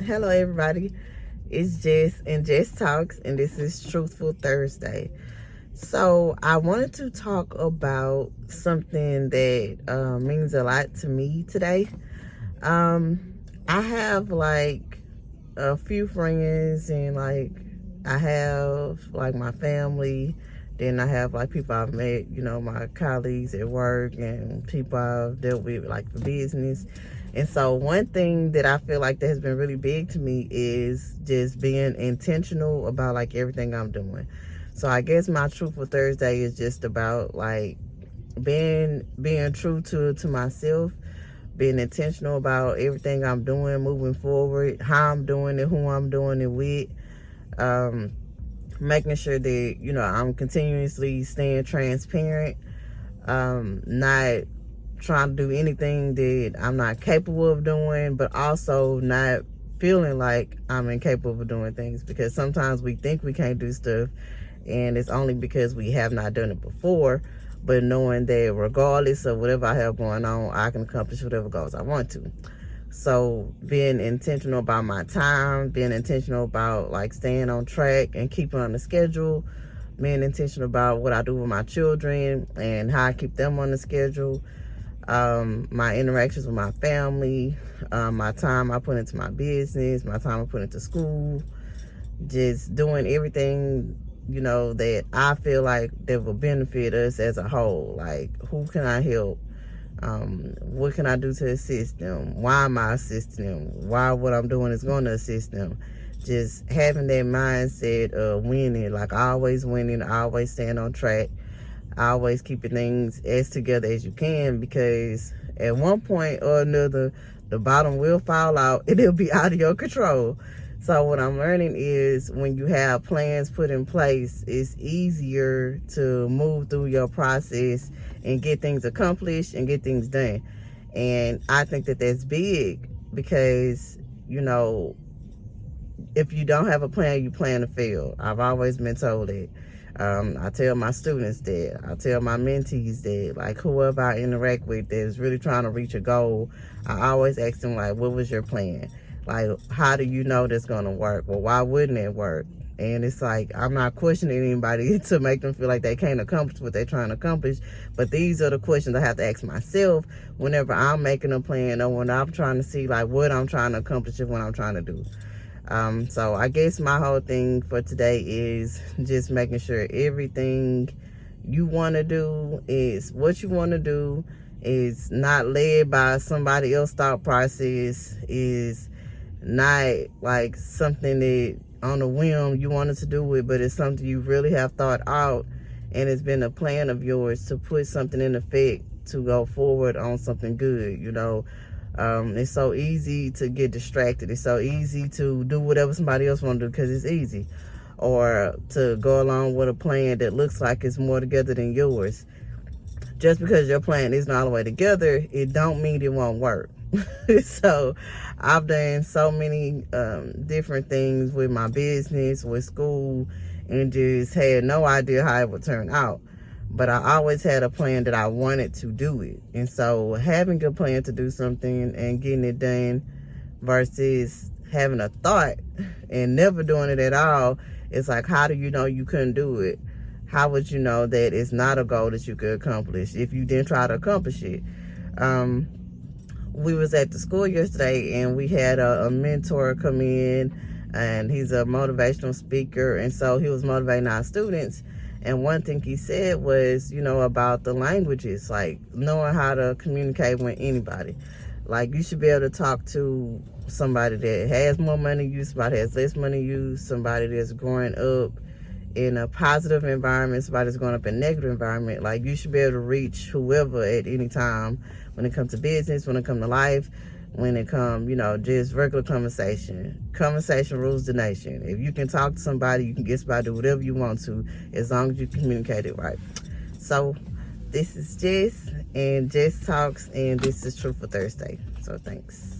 Hello everybody, it's Jess and Jess Talks, and this is Truthful Thursday. So I wanted to talk about something that means a lot to me today. I have like a few friends, and like I have like my family, then I have like people I've met, my colleagues at work and people I've dealt with like for business. And so one thing that I feel like that has been really big to me is just being intentional about like everything I'm doing. So I guess my Truthful Thursday is just about like being true to myself, being intentional about everything I'm doing, moving forward, how I'm doing it, who I'm doing it with, making sure that, I'm continuously staying transparent, not trying to do anything that I'm not capable of doing, but also not feeling like I'm incapable of doing things, because sometimes we think we can't do stuff and it's only because we have not done it before. But knowing that regardless of whatever I have going on, I can accomplish whatever goals I want to. So being intentional about my time, being intentional about like staying on track and keeping on the schedule, being intentional about what I do with my children and how I keep them on the schedule, my interactions with my family, my time I put into my business, my time I put into school, just doing everything, that I feel like that will benefit us as a whole. Like, who can I help? What can I do to assist them? Why am I assisting them? Why what I'm doing is going to assist them? Just having that mindset of winning, like always winning, always staying on track, always keeping things as together as you can, because at one point or another, the bottom will fall out and it'll be out of your control. So what I'm learning is when you have plans put in place, it's easier to move through your process and get things accomplished and get things done. And I think that that's big because, if you don't have a plan, you plan to fail. I've always been told that. I tell my students that. I tell my mentees that. Like, whoever I interact with that is really trying to reach a goal, I always ask them, like, what was your plan? Like, how do you know that's going to work? Well, why wouldn't it work? And it's like, I'm not questioning anybody to make them feel like they can't accomplish what they're trying to accomplish. But these are the questions I have to ask myself whenever I'm making a plan or when I'm trying to see, like, what I'm trying to accomplish and what I'm trying to do. So I guess my whole thing for today is just making sure everything you want to do is what you want to do, is not led by somebody else's thought process, is not like something that on a whim you wanted to do it, but it's something you really have thought out and it's been a plan of yours to put something in effect to go forward on something good. It's so easy to get distracted. It's so easy to do whatever somebody else want to do because it's easy, or to go along with a plan that looks like it's more together than yours. Just because your plan isn't all the way together, it don't mean it won't work. So I've done so many different things with my business, with school, and just had no idea how it would turn out. But I always had a plan that I wanted to do it. And so having a plan to do something and getting it done versus having a thought and never doing it at all, it's like, how do you know you couldn't do it? How would you know that it's not a goal that you could accomplish if you didn't try to accomplish it? We was at the school yesterday and we had a mentor come in, and he's a motivational speaker. And so he was motivating our students. And one thing he said was, about the languages, like knowing how to communicate with anybody. Like, you should be able to talk to somebody that has more money than you, somebody that has less money than you, somebody that's growing up in a positive environment, somebody that's growing up in a negative environment. Like, you should be able to reach whoever at any time when it comes to business, when it comes to life, when it comes, just regular conversation. Conversation rules the nation. If you can talk to somebody, you can get somebody to do whatever you want to, as long as you communicate it right. So this is Jess and Jess Talks, and this is Truthful Thursday. So thanks.